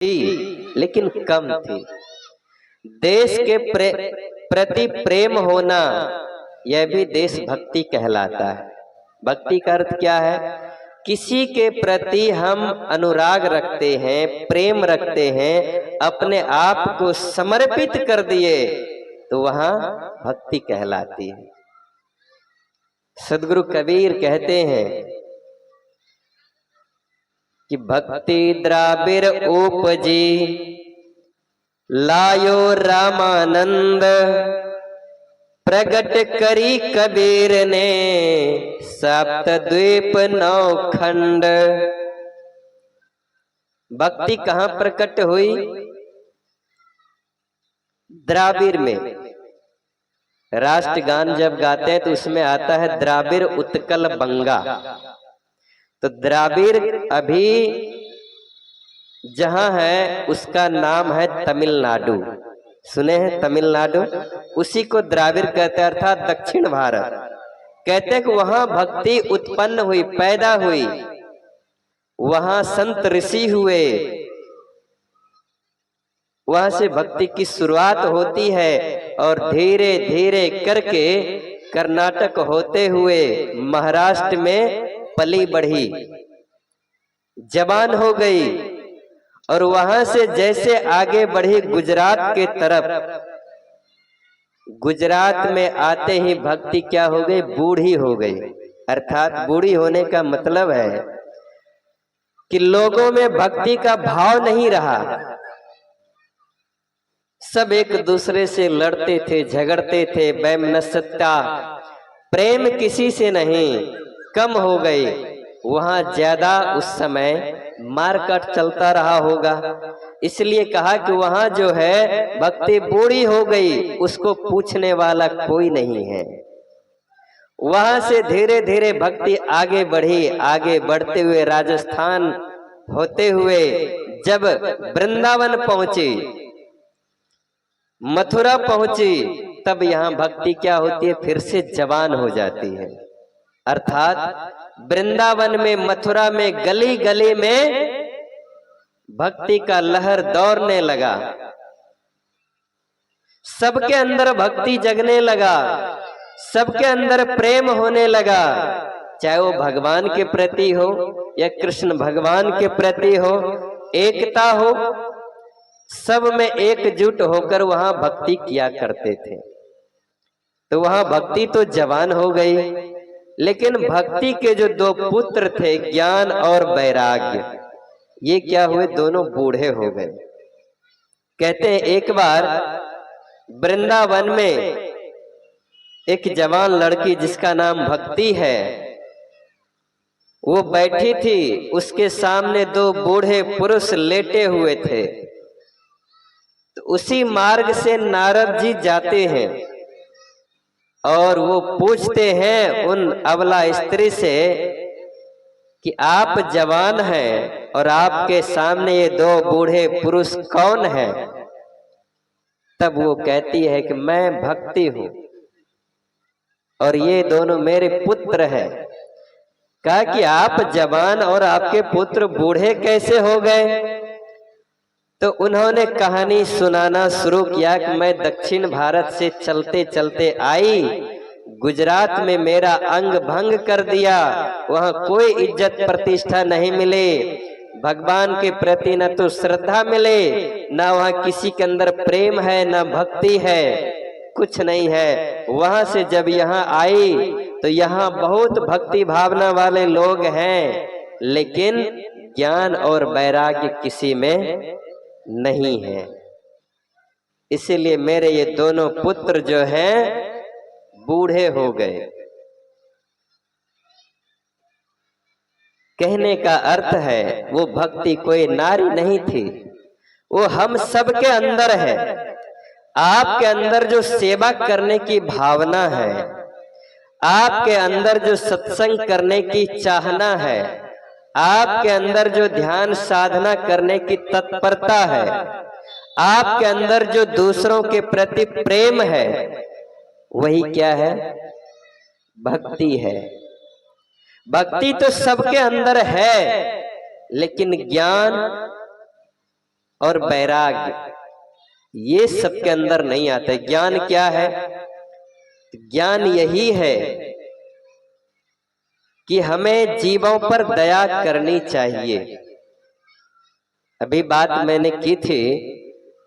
थी लेकिन कम थी। देश के प्रति प्रेम होना यह भी देशभक्ति कहलाता है। भक्ति का अर्थ क्या है? किसी के प्रति हम अनुराग रखते हैं, प्रेम रखते हैं, अपने आप को समर्पित कर दिए तो वहां भक्ति कहलाती है। सदगुरु कबीर कहते हैं कि भक्ति द्राबिर उपजी लायो रामानंद, प्रगट करी कबीर ने सप्तद्वीप नौ खंड। भक्ति कहां प्रकट हुई? द्राबिर में। राष्ट्रगान जब गाते हैं तो उसमें आता है द्राबिर उत्कल बंगा। तो द्राबिर अभी जहां है उसका नाम है तमिलनाडु। सुने हैं तमिलनाडु? उसी को द्राविड़ कहते हैं, अर्थात दक्षिण भारत। कहते हैं कि वहां भक्ति उत्पन्न हुई, पैदा हुई, वहां संत ऋषि हुए, वहां से भक्ति की शुरुआत होती है और धीरे धीरे करके कर्नाटक होते हुए महाराष्ट्र में पली बढ़ी, जवान हो गई और वहां से जैसे आगे बढ़ी गुजरात के तरफ, गुजरात में आते ही भक्ति क्या हो गई? बूढ़ी हो गई। अर्थात बूढ़ी होने का मतलब है कि लोगों में भक्ति का भाव नहीं रहा। सब एक दूसरे से लड़ते थे, झगड़ते थे, वैमनस्यता, प्रेम किसी से नहीं, कम हो गई। वहां ज्यादा उस समय मारकाट चलता रहा होगा, इसलिए कहा कि वहां जो है भक्ति बूढ़ी हो गई, उसको पूछने वाला कोई नहीं है। वहां से धीरे धीरे भक्ति आगे बढ़ी। आगे बढ़ते हुए राजस्थान होते हुए जब वृंदावन पहुंची, मथुरा पहुंची, तब यहाँ भक्ति क्या होती है? फिर से जवान हो जाती है। अर्थात वृंदावन में, मथुरा में, गली गली में भक्ति का लहर दौड़ने लगा। सबके अंदर भक्ति जगने लगा, सबके अंदर प्रेम होने लगा, चाहे वो भगवान के प्रति हो या कृष्ण भगवान के प्रति हो, एकता हो, सब में एकजुट होकर वहां भक्ति किया करते थे। तो वहां भक्ति तो जवान हो गई, लेकिन भक्ति के जो दो पुत्र थे, ज्ञान और वैराग्य, ये क्या हुए? दोनों बूढ़े हो गए। कहते हैं एक बार वृंदावन में एक जवान लड़की जिसका नाम भक्ति है, वो बैठी थी, उसके सामने दो बूढ़े पुरुष लेटे हुए थे। तो उसी मार्ग से नारद जी जाते हैं और वो पूछते हैं उन अबला स्त्री से कि आप जवान हैं और आपके सामने ये दो बूढ़े पुरुष कौन हैं? तब वो कहती है कि मैं भक्ति हूं और ये दोनों मेरे पुत्र हैं। कहा कि आप जवान और आपके पुत्र बूढ़े कैसे हो गए? तो उन्होंने कहानी सुनाना शुरू किया कि मैं दक्षिण भारत से चलते चलते आई, गुजरात में मेरा अंग भंग कर दिया, वहां कोई इज्जत प्रतिष्ठा नहीं मिले, भगवान के प्रति न तो श्रद्धा मिले, न वहां किसी के अंदर प्रेम है, न भक्ति है, कुछ नहीं है। वहां से जब यहाँ आई तो यहाँ बहुत भक्ति भावना वाले लोग हैं, लेकिन ज्ञान और वैराग्य किसी में नहीं है। इसीलिए मेरे ये दोनों पुत्र जो हैं बूढ़े हो गए। कहने का अर्थ है वो भक्ति कोई नारी नहीं थी, वो हम सब के अंदर है। आपके अंदर जो सेवा करने की भावना है, आपके अंदर जो सत्संग करने की चाहना है, आपके अंदर जो ध्यान साधना करने की तत्परता है, आपके अंदर जो दूसरों के प्रति प्रेम है, वही क्या है? भक्ति है। भक्ति तो सबके अंदर है, लेकिन ज्ञान और वैराग्य, ये सबके अंदर नहीं आता। ज्ञान क्या है? ज्ञान यही है कि हमें जीवों पर दया करनी चाहिए। अभी बात मैंने की थी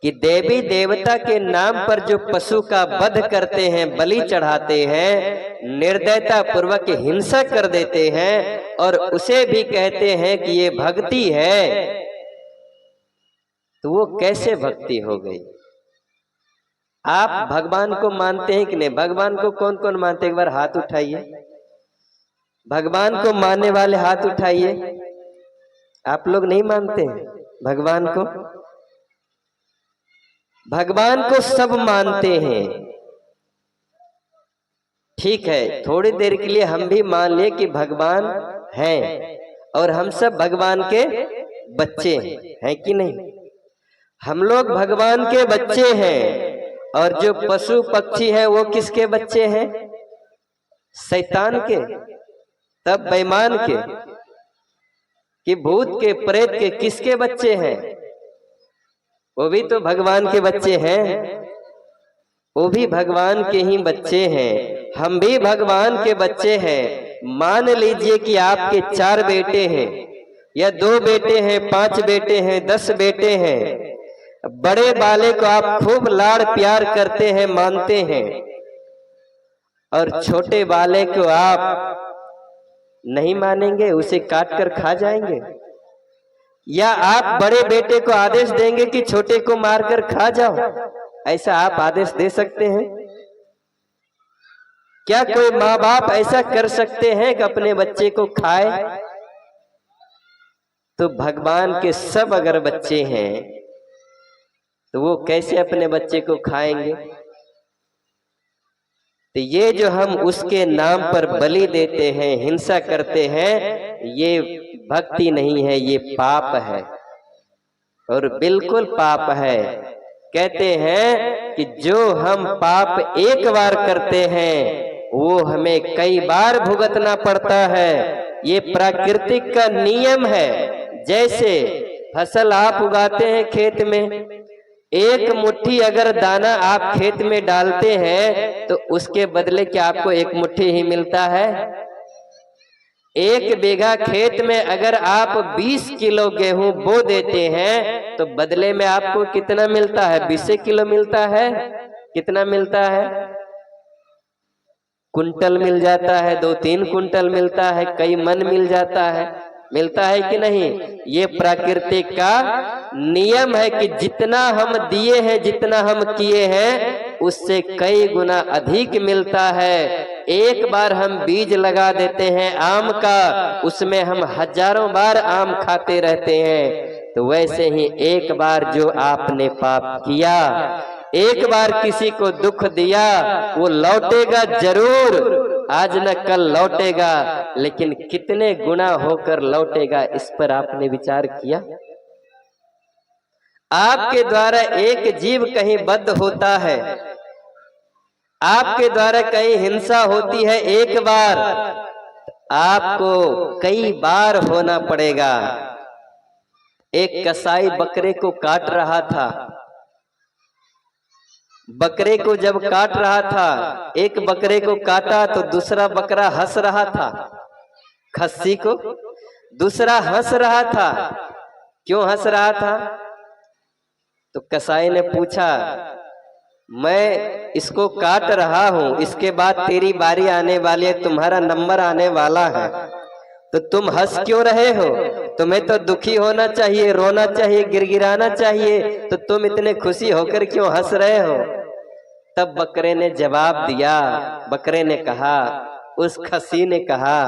कि देवी देवता के नाम पर जो पशु का वध करते हैं, बलि चढ़ाते हैं, निर्दयता पूर्वक हिंसा कर देते हैं और उसे भी कहते हैं कि ये भक्ति है, तो वो कैसे भक्ति हो गई? आप भगवान को मानते हैं कि नहीं? भगवान को कौन कौन मानते? एक बार हाथ उठाइए। भगवान को मानने वाले हाथ उठाइए। आप लोग नहीं मानते हैं भगवान को? भगवान को सब मानते हैं। ठीक है, थोड़ी देर के लिए हम भी मान लिए कि भगवान हैं और हम सब भगवान के बच्चे हैं कि नहीं? हम लोग भगवान के बच्चे हैं और जो पशु पक्षी है वो किसके बच्चे हैं? शैतान के, तब बेईमान के, कि भूत के, प्रेत के, किसके बच्चे हैं? वो भी तो भगवान के बच्चे हैं। वो भी भगवान के ही बच्चे हैं। हम भी भगवान के बच्चे हैं। मान लीजिए कि आपके 4 बेटे हैं या 2 बेटे हैं, 5 बेटे हैं, 10 बेटे हैं। बड़े वाले को आप खूब लाड़ प्यार करते हैं, मानते हैं, और छोटे वाले को आप नहीं मानेंगे, उसे काट कर खा जाएंगे? या आप बड़े बेटे को आदेश देंगे कि छोटे को मारकर खा जाओ? ऐसा आप आदेश दे सकते हैं? क्या कोई माँ बाप ऐसा कर सकते हैं कि अपने बच्चे को खाए? तो भगवान के सब अगर बच्चे हैं तो वो कैसे अपने बच्चे को खाएंगे? तो ये जो हम उसके नाम पर बलि देते हैं, हिंसा करते हैं, ये भक्ति नहीं है, ये पाप है और बिल्कुल पाप है। कहते हैं कि जो हम पाप एक बार करते हैं वो हमें कई बार भुगतना पड़ता है। ये प्राकृतिक का नियम है। जैसे फसल आप उगाते हैं खेत में, एक मुट्ठी अगर दाना आप खेत में डालते हैं तो उसके बदले क्या आपको एक मुट्ठी ही मिलता है? 1 बीघा खेत में अगर आप 20 किलो गेहूं बो देते हैं तो बदले में आपको कितना मिलता है? 20 किलो मिलता है। कितना मिलता है? कुंटल मिल जाता है, 2-3 कुंटल मिलता है, कई मन मिल जाता है। मिलता है कि नहीं? ये प्राकृतिक का नियम है कि जितना हम दिए हैं, जितना हम किए हैं, उससे कई गुना अधिक मिलता है। एक बार हम बीज लगा देते हैं आम का, उसमें हम हजारों बार आम खाते रहते हैं। तो वैसे ही एक बार जो आपने पाप किया, एक बार किसी को दुख दिया, वो लौटेगा जरूर। आज न कल लौटेगा, लेकिन कितने गुना होकर लौटेगा, इस पर आपने विचार किया? आपके द्वारा एक जीव कहीं बद्ध होता है, आपके द्वारा कहीं हिंसा होती है एक बार, आपको कई बार होना पड़ेगा। एक कसाई बकरे को काट रहा था। बकरे को जब काट रहा था, एक बकरे को काटा तो दूसरा बकरा हंस रहा था। खस्सी को दूसरा हंस रहा था। क्यों हंस रहा था? तो कसाई ने पूछा, मैं इसको काट रहा हूं, इसके बाद तेरी बारी आने वाली है, तुम्हारा नंबर आने वाला है, तो तुम हंस क्यों रहे हो? तुम्हें तो दुखी होना चाहिए, रोना चाहिए, गिड़गिड़ाना चाहिए, तो तुम इतने खुशी होकर क्यों हंस रहे हो? तब बकरे ने जवाब दिया। बकरे ने कहा, उस खस्सी ने कहा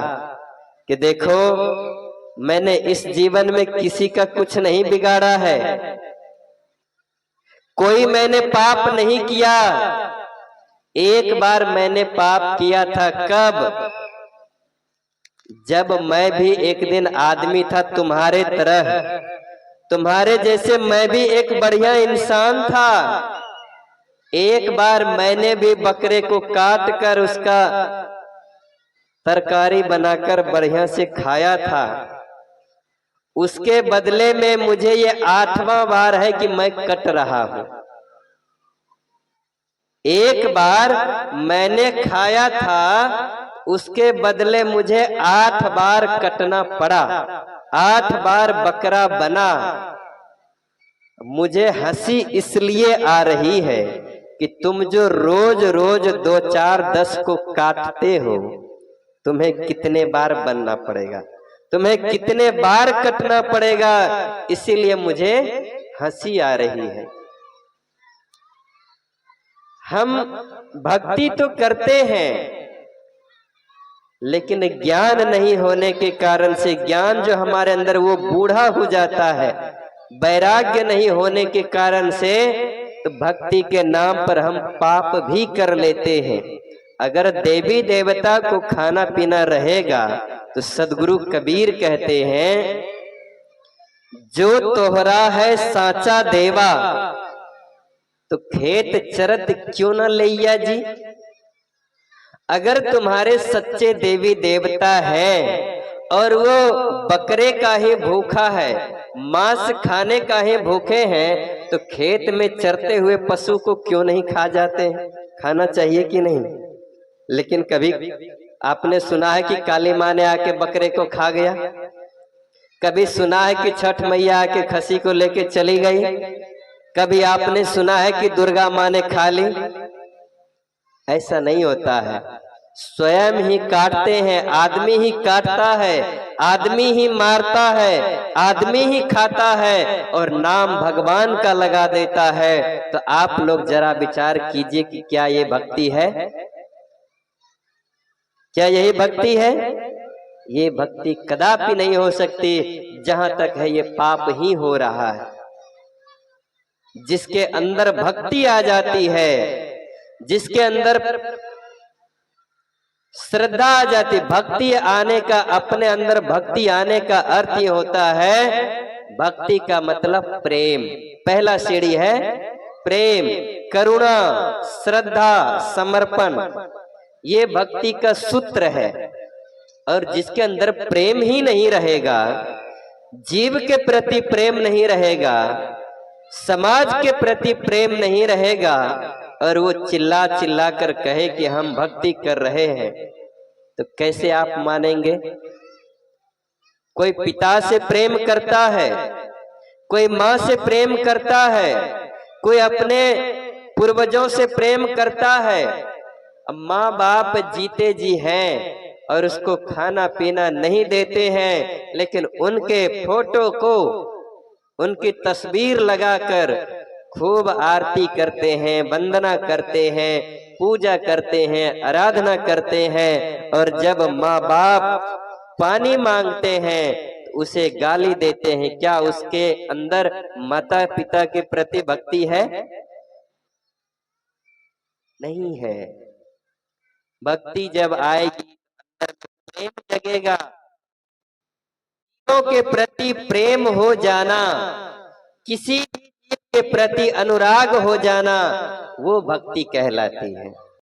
कि देखो, मैंने इस जीवन में किसी का कुछ नहीं बिगाड़ा है, कोई मैंने पाप नहीं किया। एक बार मैंने पाप किया था, कब? जब मैं भी एक दिन आदमी था तुम्हारे तरह, तुम्हारे जैसे मैं भी एक बढ़िया इंसान था। एक बार मैंने भी बकरे को काट कर उसका तरकारी बनाकर बढ़िया से खाया था। उसके बदले में मुझे ये 8वां बार है कि मैं कट रहा हूं। एक बार मैंने खाया था, उसके बदले मुझे 8 बार कटना पड़ा, 8 बार बकरा बना। मुझे हंसी इसलिए आ रही है कि तुम जो रोज रोज 2, 4, 10 को काटते हो, तुम्हें कितने बार बनना पड़ेगा, तुम्हें कितने बार कटना पड़ेगा, इसीलिए मुझे हंसी आ रही है। हम भक्ति तो करते हैं, लेकिन ज्ञान नहीं होने के कारण से, ज्ञान जो हमारे अंदर वो बूढ़ा हो जाता है, वैराग्य नहीं होने के कारण से, तो भक्ति के नाम पर हम पाप भी कर लेते हैं। अगर देवी देवता को खाना पीना रहेगा तो सदगुरु कबीर कहते हैं, जो तोहरा है साचा देवा, तो खेत चरत क्यों न लैया जी। अगर तुम्हारे सच्चे देवी देवता है और वो बकरे का ही भूखा है, मांस खाने का ही भूखे हैं, तो खेत में चरते हुए पशु को क्यों नहीं खा जाते हैं? खाना चाहिए कि नहीं? लेकिन कभी आपने सुना है कि काली माँ ने आके बकरे को खा गया? कभी सुना है कि छठ मैया आके खसी को लेके चली गई? कभी आपने सुना है कि दुर्गा माँ ने खा ली? ऐसा नहीं होता है। स्वयं ही काटते हैं, आदमी ही काटता है, आदमी ही मारता है, आदमी ही खाता है और नाम भगवान का लगा देता है। तो आप लोग जरा विचार कीजिए कि क्या ये भक्ति है? क्या यही भक्ति है? ये भक्ति कदापि नहीं हो सकती। जहां तक है ये पाप ही हो रहा है। जिसके अंदर भक्ति आ जाती है, जिसके अंदर श्रद्धा आ जाती, भक्ति आने का, अपने अंदर भक्ति आने का अर्थ ये होता है, भक्ति का मतलब प्रेम। पहला सीढ़ी है प्रेम, करुणा, श्रद्धा, समर्पण। ये भक्ति का सूत्र है। और जिसके अंदर प्रेम ही नहीं रहेगा, जीव के प्रति प्रेम नहीं रहेगा, समाज के प्रति प्रेम नहीं रहेगा, और वो चिल्ला चिल्ला कर कहे कि हम भक्ति कर रहे हैं, तो कैसे आप मानेंगे? कोई पिता से प्रेम करता है, कोई माँ से प्रेम करता है, कोई अपने पूर्वजों से प्रेम करता है। अब माँ बाप जीते जी हैं और उसको खाना पीना नहीं देते हैं, लेकिन उनके फोटो को, उनकी तस्वीर लगाकर खूब आरती करते हैं, वंदना करते हैं, पूजा करते हैं, आराधना करते हैं। और जब माँ बाप पानी मांगते हैं तो उसे गाली देते हैं। क्या उसके अंदर माता पिता के प्रति भक्ति है? नहीं है। भक्ति जब आएगी, अंदर प्रेम जगेगा, के प्रति प्रेम हो जाना, किसी के प्रति अनुराग हो जाना, वो भक्ति कहलाती है।